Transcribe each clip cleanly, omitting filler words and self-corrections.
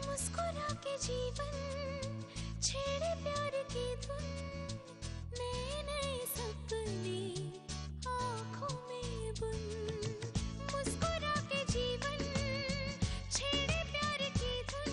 मुस्कुरा के जीवन छेड़े प्यार की धुन, नए नए सपने आँखों में बुन। मुस्कुरा के जीवन छेड़े प्यार की धुन,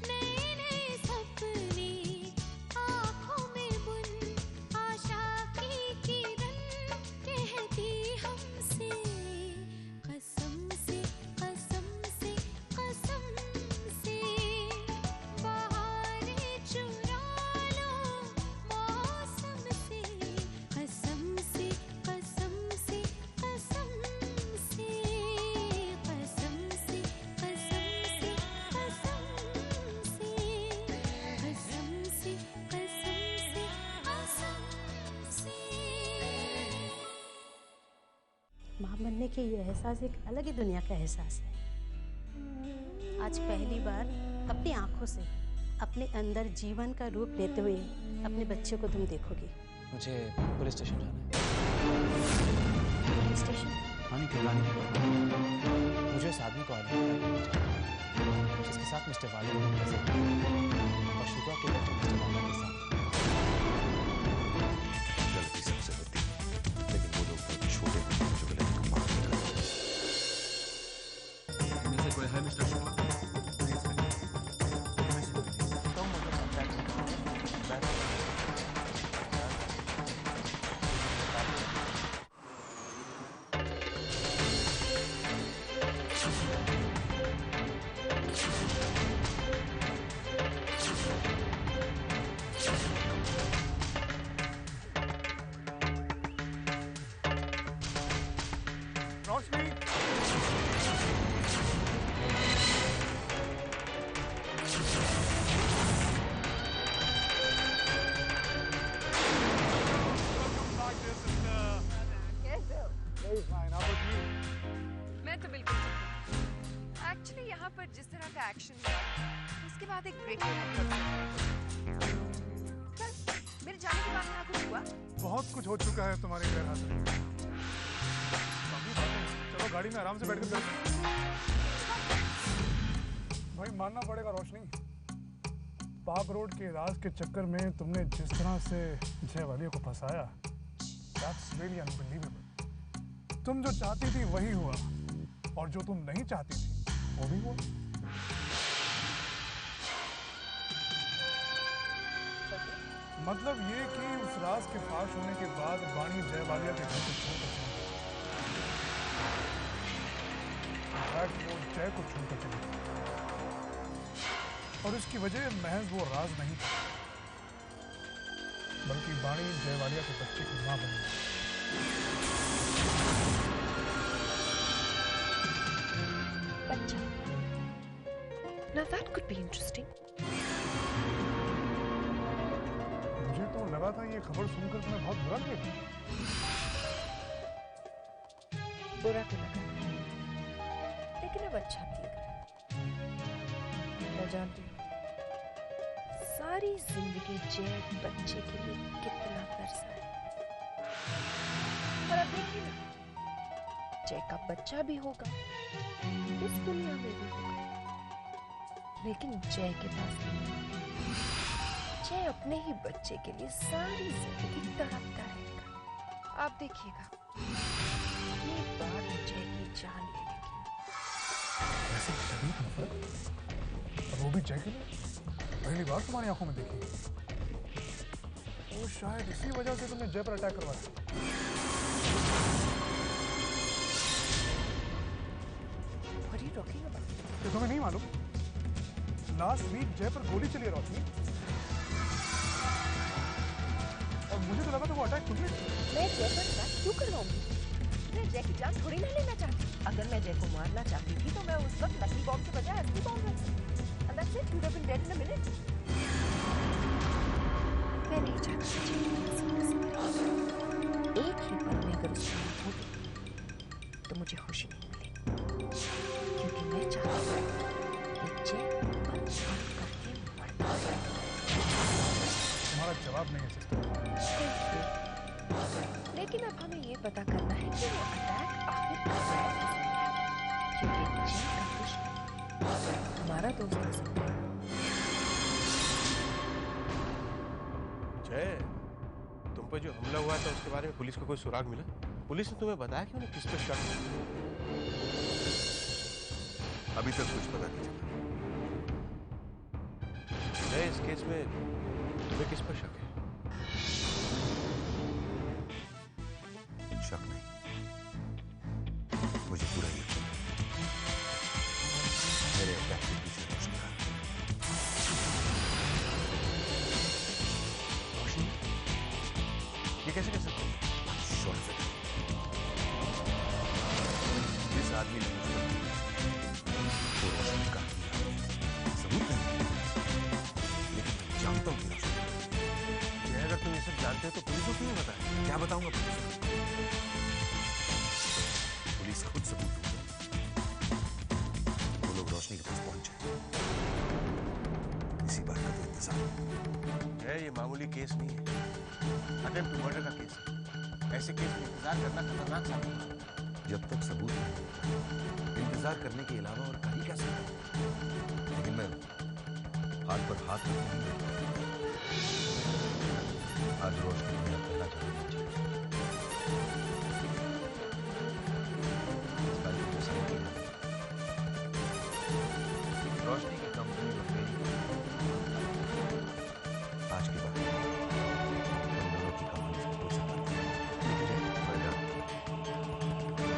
नए नए सपने आँखों में बुन। आशा की किरण कहती हमसे कसम से कसम से कसम से, बहारें चुरा लो मौसम से, कसम से कसम से कसम से, कसम से कसम से कसम से, कसम से कसम से कसम से। माँ बनने के ये एहसास एक अलग ही दुनिया का एहसास है। आज पहली बार अपनी आंखों से अपने अंदर जीवन का रूप लेते हुए अपने बच्चे को तुम देखोगी। मुझे पुलिस स्टेशन जाना है। Police station? हाँ, नहीं क्यों नहीं। मुझे इस आदमी को जिसके साथ मिस्टर वाले और शुदा के मिस्टर वाले के साथ गलती सबसे होती है, लेकिन वो लोग बहुत छोटे होते हैं जो गलती को माफ नहीं करते। इनमें से कोई है मिस्टर शुक्ला? रोशनी, मैं तो बिल्कुल एक्चुअली यहाँ पर जिस तरह का एक्शन हुआ उसके बाद एक ब्रेक मेरे जाने के बाद यहाँ कुछ हुआ? बहुत कुछ हो चुका है तुम्हारी गैरहाजिरी। चलो गाड़ी में आराम से बैठ कर भाई, मानना पड़ेगा रोशनी, पार्क रोड के राज के चक्कर में तुमने जिस तरह से जय वालिया को फंसाया, दैट्स रियली अनबिलीवेबल। तुम जो चाहती थी वही हुआ, और जो तुम नहीं चाहती थी वो भी हुआ। मतलब ये कि उस राज के फाश होने के बाद बाणी जय वालिया के घर को छोड़कर चली गई। वो जय को छोड़कर चली गई, और इसकी वजह महज वो राज नहीं था, बल्कि बाणी जय वालिया के बच्चे की मां बनी। बच्चा, now that could be interesting. मुझे तो लगा था ये खबर सुनकर तुम्हें बहुत बुरा लगेगा। बुरा तो लगा, लेकिन अब अच्छा भी लग रहा है। मैं जानती हूँ सारी जिंदगी जय बच्चे के लिए कितना तरसा है, पर अब देखिए ना, जय का बच्चा भी होगा, इस दुनिया में भी होगा, लेकिन जय के पास नहीं। जय अपने ही बच्चे के लिए सारी जिंदगी तड़पता रहेगा। आप देखिएगा, एक बार जय की जान ले लेगी। ऐसी शदीद नफरत, और वो भी जय के लिए? पहली बार तुम्हारी आंखों में देखी। वो शायद इसी वजह से तुमने जय पर अटैक करवाया। What are you talking about? तो तुम्हें नहीं मालूम, लास्ट वीक जय पर गोली चली है रोशनी, और मुझे तो लगा था वो अटैक खुद में। मैं जय पर अटैक क्यों करवाऊंगी? मैं जय की जान थोड़ी ना लेना चाहती। अगर मैं जय को मारना चाहती थी तो मैं उस वक्त नकली बॉम्ब के बजाय असली बॉम्ब रख सकती। And that's it, you'd have been dead in a minute. मैं नहीं चाहती एक ही पल में अगर उसकी मौत होती तो मुझे खुशी नहीं मिलेगी, क्योंकि मैं चाहती हूँ कि जय बच करके मरता है। हमारा जवाब नहीं है सिस्टर। लेकिन अब हमें ये पता करना है कि वो अटैक आखिर कर रहा है, क्योंकि जय का दुश्मन हमारा दोस्त हो सकता है। जय, तुम पे जो हमला हुआ था उसके बारे में पुलिस को कोई सुराग मिला? पुलिस ने तुम्हें बताया कि उन्हें किस पे शक है? अभी तक कुछ पता नहीं चला। जय, इस केस में तुम्हें किस पर शक है? शक नहीं, मुझे पूरा यकीन है। मेरे अटैक के पीछे रोशनी था। रोशनी? ये कैसे कर सकते हो? Short fit. जिस आदमी ने मुझ पर किया, वो रोशनी का किया। सबूत नहीं, लेकिन मैं जानता हूं कि रोशनी। जय, अगर तुम ये सब जानते हो तो पुलिस को क्यों बताया? क्या बताऊंगा पुलिस को? पुलिस खुद सबूत ढूंढे। वो लोग रोशनी के पास पहुंचे। इसी बात का तो इंतजार। जय, ये मामूली केस नहीं है, अटेम्प्ट टू मर्डर का केस है। ऐसे केस में इंतजार करना खतरनाक साबित हो सकता है। जब तक सबूत नहीं होता, इंतजार करने के अलावा और कर ही क्या सकता हूं? लेकिन मैं हाथ पर हाथ रख नहीं रखता। आज रोशनी मेरा पहला जाना चाहिए। इस बात की तो समझ ही नहीं। रोशनी की कंपनी और मेरी आज के बाद हम दोनों की कंपनी से कोई संबंध नहीं। मैं जानता हूं,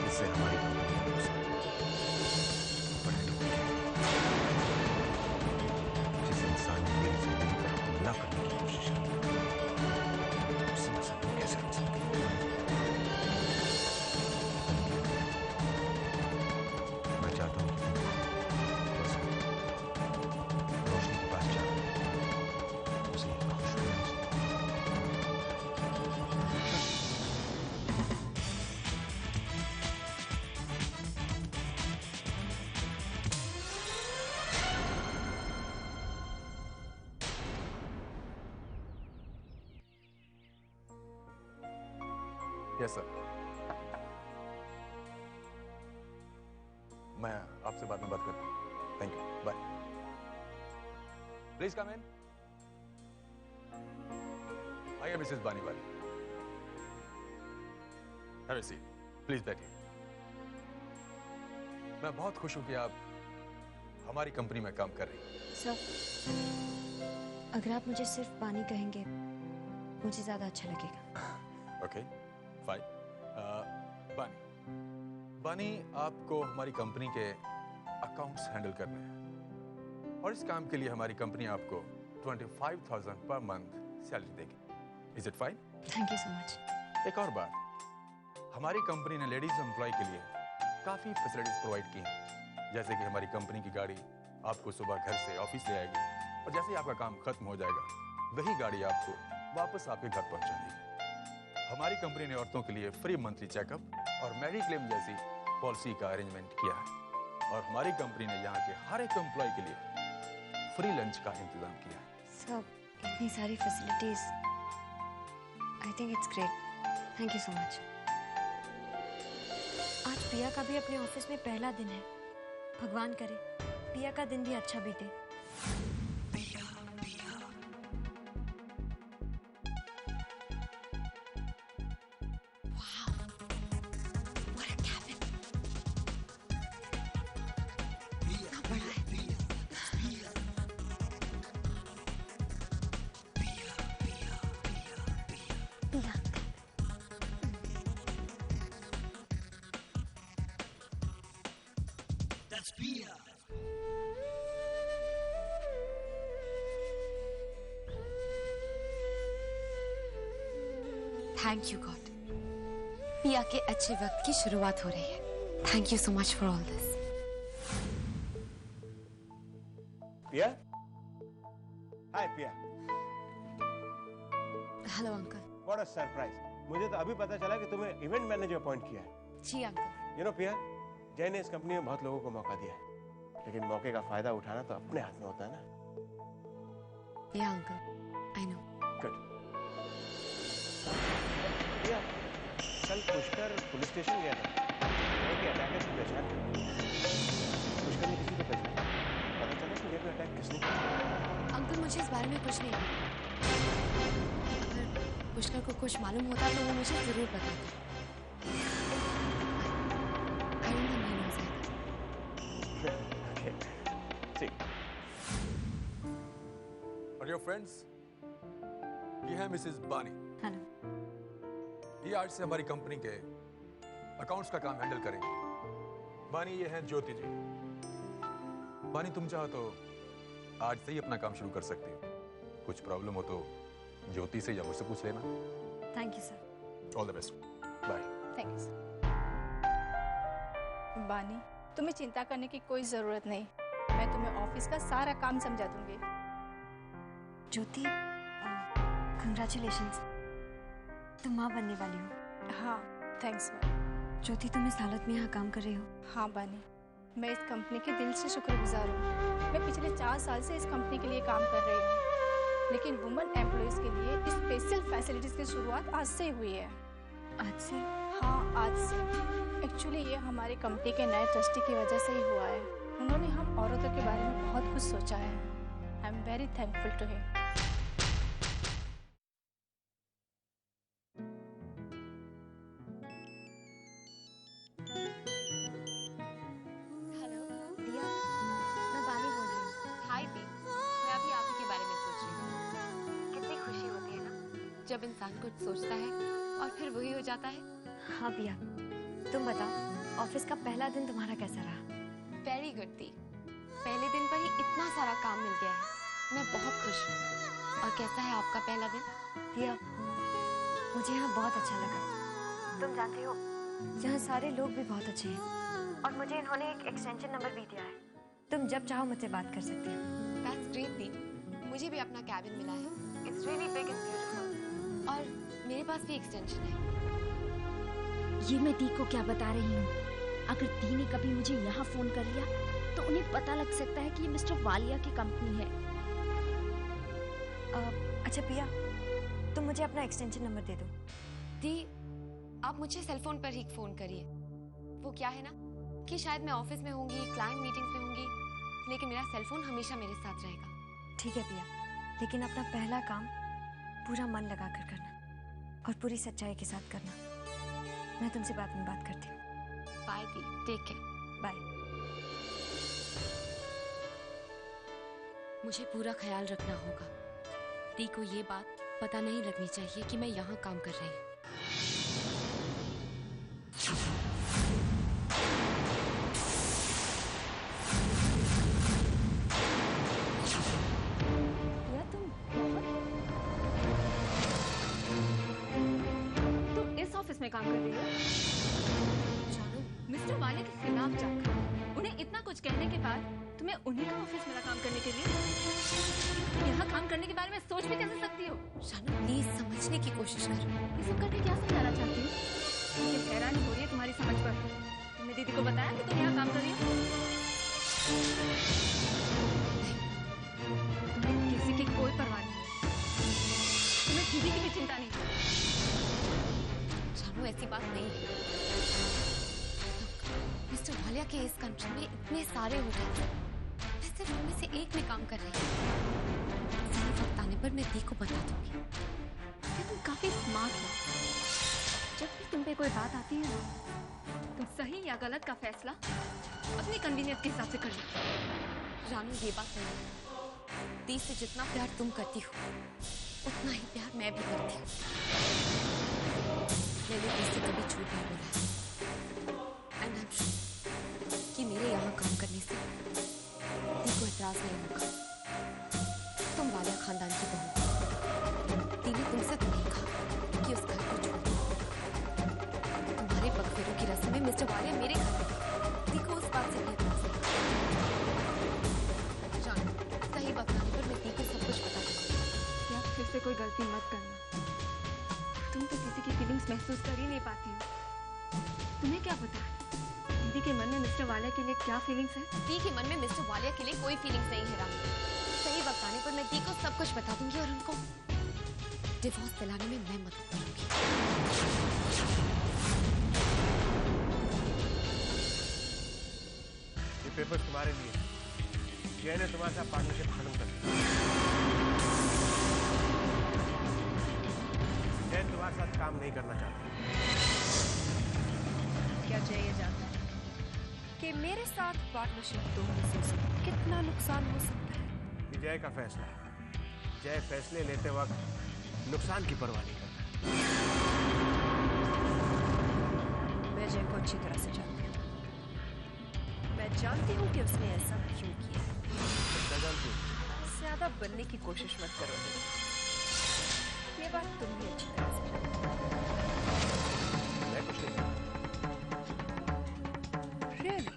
इससे हमारी कंपनी का नुकसान बड़े लोग हैं। जिस इंसान ने मेरी जिंदगी पर हमला करने की कोशिश की, उससे मैं सब कैसे बच सकती हूँ? मैं चाहता हूँ कि तुम बस रोशनी के पास जाओ, उसे खुश करो। यस सर, मैं आपसे बाद में बात करता हूँ। Thank you, bye. Please come in. आइए Mrs Baniwali, have a seat, please बैठिए। मैं बहुत खुश हूं कि आप हमारी कंपनी में काम कर रही हैं। सर, अगर आप मुझे सिर्फ पानी कहेंगे मुझे ज्यादा अच्छा लगेगा। Okay, fine. बानी, बानी, आपको हमारी कंपनी के अकाउंट्स हैंडल करने हैं और इस काम के लिए हमारी कंपनी आपको 25,000 पर मंथ सैलरी देगी। Is it fine? Thank you so much. एक और बात, हमारी कंपनी ने लेडीज एम्प्लॉय के लिए काफी फैसिलिटीज प्रोवाइड की हैं, जैसे कि हमारी कंपनी की गाड़ी आपको सुबह घर से ऑफिस ले आएगी और जैसे ही आपका काम खत्म हो जाएगा वही गाड़ी आपको वापस आपके घर पहुंचा देगी। हमारी कंपनी ने औरतों के लिए फ्री मंथली चेकअप और मेडिक्लेम जैसी पॉलिसी का अरेंजमेंट किया है और हमारी कंपनी ने यहाँ के हर एक एम्प्लॉय के लिए फ्री लंच का इंतजाम किया है। सर, इतनी सारी facilities, I think it's great. Thank you so much. आज पिया का भी अपने ऑफिस में पहला दिन है। भगवान करे पिया का दिन भी अच्छा बीते। थैंक यू गॉड, पिया के अच्छे वक्त की शुरुआत हो रही है। Thank you so much for all this. पिया, हाय पिया। Hello uncle. What a surprise. मुझे तो अभी पता चला कि तुम्हें इवेंट मैनेजर अपॉइंट किया है। जी अंकल। यू नो पिया, जय ने इस कंपनी में बहुत लोगों को मौका दिया है, लेकिन मौके का फायदा उठाना तो अपने हाथ में होता है ना। या अंकल, आई नो। गुड। कल पुष्कर पुलिस स्टेशन गया था, कि अटैकर की पहचान की। पुष्कर ने किसी को पहचाना, पता चला कि ये अटैक किसने किया? अंकल मुझे इस बारे में कुछ नहीं पता। अगर पुष्कर को कुछ मालूम होता तो वो मुझे जरूर बताता। I don't think he knows it. ठीक। और योर फ्रेंड्स, ये है मिसेस बानी। हेलो। ये आज से हमारी कंपनी के अकाउंट्स का काम हैंडल करेंगे। बानी, ये हैं ज्योति जी। बानी, तुम चाहो तो आज से ही अपना काम शुरू कर सकती हो। कुछ प्रॉब्लम हो तो ज्योति से या मुझसे पूछ लेना। Thank you sir. All the best. Bye. Thanks. Bani, तुम्हें चिंता करने की कोई जरूरत नहीं। मैं तुम्हें ऑफिस का सारा काम समझा दूंगी। ज्योति, कंग्रेचुलेशंस, तुम माँ बनने वाली हो। हाँ, थैंक्स। ज्योति, तुम इस हालत में यहाँ काम कर रही हो। हाँ बानी, मैं इस कंपनी के दिल से शुक्रगुजार हूँ। मैं पिछले 4 साल से इस कंपनी के लिए काम कर रही हूँ, लेकिन वुमेन एम्प्लॉयज के लिए स्पेशल फैसिलिटीज की शुरुआत आज से हुई है। आज से? हाँ, आज से। एक्चुअली ये हमारी कंपनी के नए ट्रस्टी की वजह से ही हुआ है। उन्होंने हम औरतों के बारे में बहुत कुछ सोचा है। I am very thankful to him. Hello Diya, मैं बानी बोल रही हूँ। हाय दी, मैं अभी आप ही के बारे में सोच रही हूँ। कितनी खुशी होती है ना जब इंसान कुछ सोचता है और फिर वही हो जाता है। हाँ पिया, तुम बताओ, ऑफिस का पहला दिन तुम्हारा कैसा रहा? वेरी गुड दी, पहले दिन पर ही इतना सारा काम मिल गया है। मैं बहुत खुश हूँ। और कैसा है आपका पहला दिन? पिया, मुझे यहाँ बहुत अच्छा लगा। तुम जानती हो, यहाँ सारे लोग भी बहुत अच्छे हैं और मुझे इन्होंने एक एक्सटेंशन नंबर भी दिया है। तुम जब चाहो मुझसे बात कर सकती हो। That's great दी, मुझे भी अपना कैबिन मिला है। It's really big and beautiful। और मेरे पास भी एक्सटेंशन है। ये मैं दी को क्या बता रही हूँ? अगर दी ने कभी मुझे यहाँ फोन कर लिया तो उन्हें पता लग सकता है कि ये मिस्टर वालिया की कंपनी है। अच्छा पिया, तुम मुझे अपना एक्सटेंशन नंबर दे दो। दी, आप मुझे सेल फोन पर ही फोन करिए। वो क्या है ना कि शायद मैं ऑफिस में होंगी, क्लाइंट मीटिंग्स में होंगी, लेकिन मेरा सेल फोन हमेशा मेरे साथ रहेगा। ठीक है पिया, लेकिन अपना पहला काम पूरा मन लगा कर करना और पूरी सच्चाई के साथ करना। मैं तुमसे बाद में बात करती हूँ। बाय दी, टेक केयर। बाय। मुझे पूरा ख्याल रखना होगा। दी को ये बात पता नहीं लगनी चाहिए कि मैं यहाँ काम कर रही हूँ। में काम कर रही हो? जानू, मिस्टर वाले के खिलाफ जाकर उन्हें इतना कुछ कहने के बाद तुम्हें उन्हीं का ऑफिस मिला काम करने के लिए? तुम यहाँ काम करने के बारे में सोच भी कैसे सकती हो? जानू, प्लीज समझने की कोशिश करो। ये सब करके क्या समझाना चाहती हो? मुझे हैरानी हो रही है तुम्हारी समझ पर। तुमने दीदी को बताया कि तुम यहाँ काम कर रही हो? तुम्हें किसी की कोई परवाह नहीं, तुम्हें दीदी की भी चिंता नहीं। जानू, ऐसी बात नहीं है। मिस्टर वालिया के इस कंट्री में इतने सारे होटल हैं, मैं सिर्फ उनमें से एक में काम कर रही हूँ। सही वक्त आने पर मैं दी को बता दूंगी। तुम काफी स्मार्ट हो। जब भी तुम पे कोई बात आती है ना, तुम सही या गलत का फैसला अपनी कन्वीनियंस के हिसाब से कर लो। जानू, ये बात नहीं है। दी से जितना प्यार तुम करती हो, उतना ही प्यार मैं भी करती हूँ। मैंने दी से कभी झूठ नहीं बोला है। एंड आई एम श्योर कि मेरे यहाँ काम करने से दी को एतराज नहीं होगा। तुम वालिया खानदान की बहू हो। दी ने तुमसे तो नहीं कहा कि उस घर को छोड़ दो। तुम्हारे पगफेरों की रस्म में मिस्टर वालिया मेरे घर में, दी को उस बात से भी एतराज नहीं। जानू, सही वक्त आने पर मैं दी को सब कुछ बता दूंगी। या फिर से कोई गलती मत करना। तुम तो किसी की फीलिंग्स महसूस कर ही नहीं पाती हो। तुम्हें क्या पता दीदी के मन में मिस्टर वालिया के लिए क्या फीलिंग्स है? दी के मन में मिस्टर वालिया के लिए कोई फीलिंग्स नहीं है रानी। सही वक्त आने पर मैं दी को सब कुछ बता दूंगी और उनको डिवोर्स दिलाने में मैं मदद करूंगी। पेपर्स तुम्हारे लिए। जय ने तुम्हारे साथ पार्टनरशिप खत्म कर दी। जय तुम्हारे साथ काम नहीं करना चाहती। क्या जय ये जानता है कि मेरे साथ पार्टनरशिप तोड़ने से उसे कितना नुकसान हो सकता है? ये जय का फैसला है। जय फैसले लेते वक्त नुकसान की परवाह नहीं करता। मैं जय को अच्छी तरह से जानती हूँ। मैं जानती हूँ कि उसने ऐसा क्यों किया। क्या जानती हूँ? ज्यादा बनने की कोशिश मत करो। ये बात तुम भी अच्छी तरह से जानते हो। मैं कुछ नहीं जानता। Really?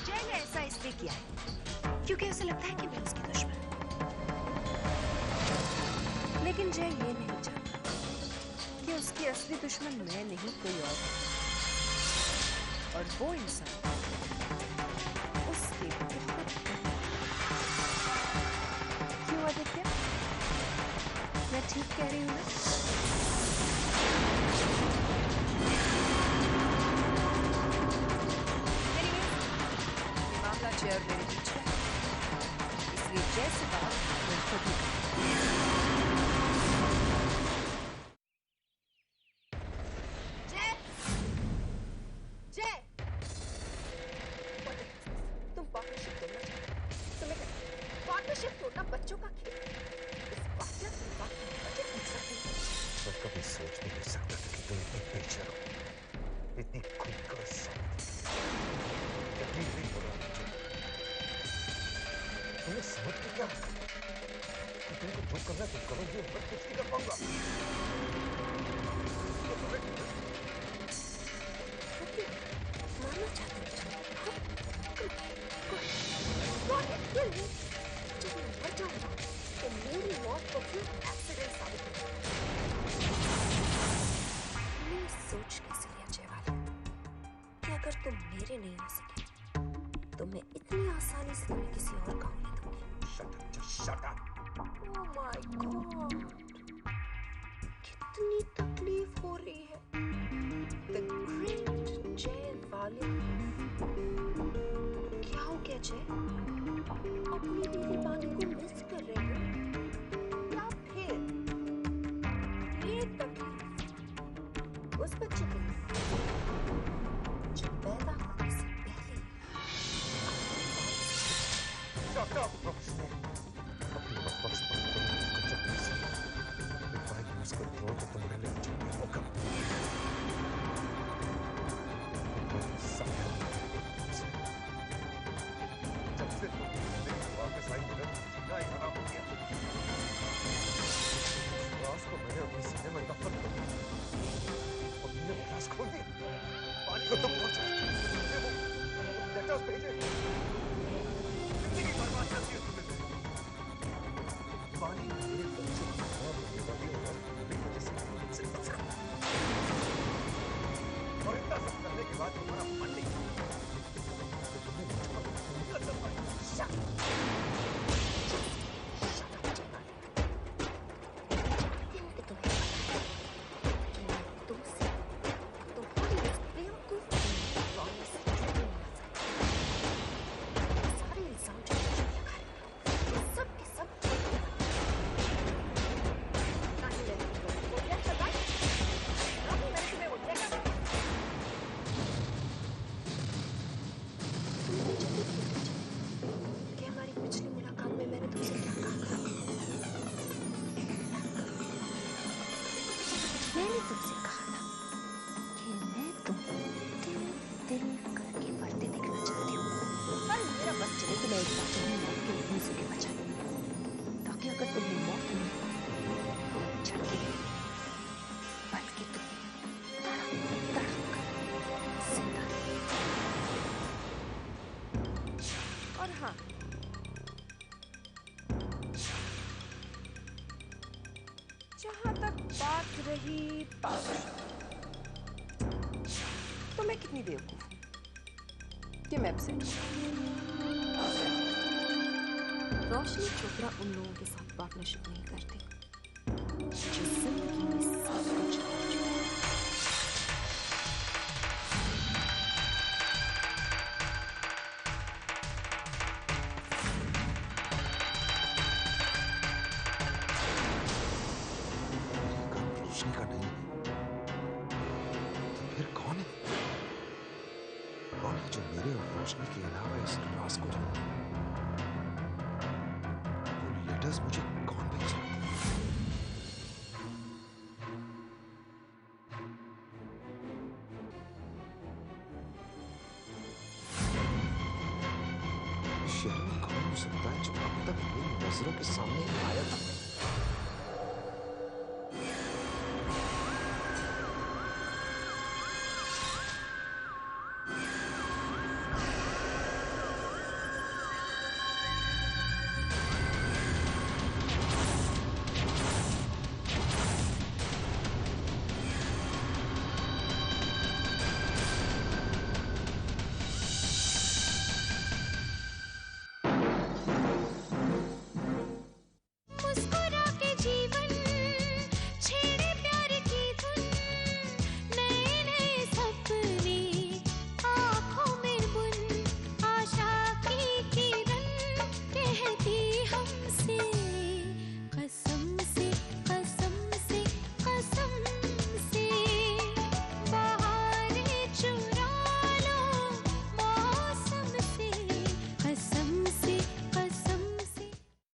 जय ने ऐसा इसलिए किया है क्योंकि उसे लगता है कि मैं उसकी दुश्मन हूं। लेकिन जय ये नहीं जानता कि उसकी असली दुश्मन मैं नहीं कोई और है। और वो इंसान उसके बहुत क्यों आदित्य? मैं ठीक कह रही हूँ ना? ये मामला जय और मेरे बीच है, इसलिए जय से बात मैं खुद ही करूंगी। जय! जय! तुम पार्टनरशिप तोड़ना चाहते हो? तुम्हें क्या पार्टनरशिप तोड़ना बच्चों का खेल है? इस वाक़या की बात बच्चे पूछ सकते हैं। मैं कभी सोच भी नहीं सकता था कि तुम इतनी बेचैन हो, इतनी खुदगर्ज यकीन नहीं हो रहा मुझे। तुम्हें समझ में क्या कि तुमको जो करना है तुम करोगे, मैं कुछ नहीं कर पाऊंगा। मारना चाहते हो? जब मैं मर जाऊंगा तो मेरी मौत को फिर एक्सीडेंट साबित हो जाएगा। तुमने सोच कैसे लिया जय वाले कि अगर तुम मेरे नहीं हो सके तो मैं इतनी आसानी से तुम्हें किसी और का होने दूंगी। Shut up. Oh my God! कितनी तकलीफ हो रही है। The great जय वाले। क्या हो गया जय? अपनी बीवी बानी को मिस कर रहे हो? या फिर ये तकलीफ उस बच्चे के लिए जो पैदा होने से पहले Shut up, Roshni. अपनी बकवास बंद करो, जब मैं if I use control तो तुम रहने की जरूरत होगा। जब से तुम वापस आई मेरा जीना ही खराब हो गया। राज को मैंने अपने सीने में दफन कर दिया और तुमने राज खोल दिया। पानी को तुम पहुंचा, तुमने वो लेटर्स भेजे, जिंदगी बर्बाद कर दी तुमने। पानी मेरे बच्चे की मौत होने वाली और मेरी वजह से मुझसे बच गया। और इतना सब करने के बाद तुम्हारा मन नहीं था तो तुमने मुझ पर उंगलियां दबाई। मैंने तुमसे कहा था कि मैं तुमको दिल दिल करके बढ़ते देखना चाहती हूँ। पर मेरा बस चले तो मैं एक बार तुम्हें मौत के मुंह से भी बचाई, ताकि अगर तुम्हें मौत मिले तो झटके बल्कि तुम तड़प तड़प कर जिंदा रहे। और हाँ, जहां तक बात रही पागल, तो मैं कितनी बेवकूफ हूं कि मैं अपसेट हूं। रोशनी चोपड़ा उन लोगों के साथ पार्टनरशिप नहीं करती जो जिंदगी में सब कुछ खो चुके हैं। रोशनी के अलावा इस राज को जानता हूं। वो लेटर्स मुझे कौन भेज रहा है? शहर में कौन हो सकता है जो अब तक मेरी नजरों के सामने आया था?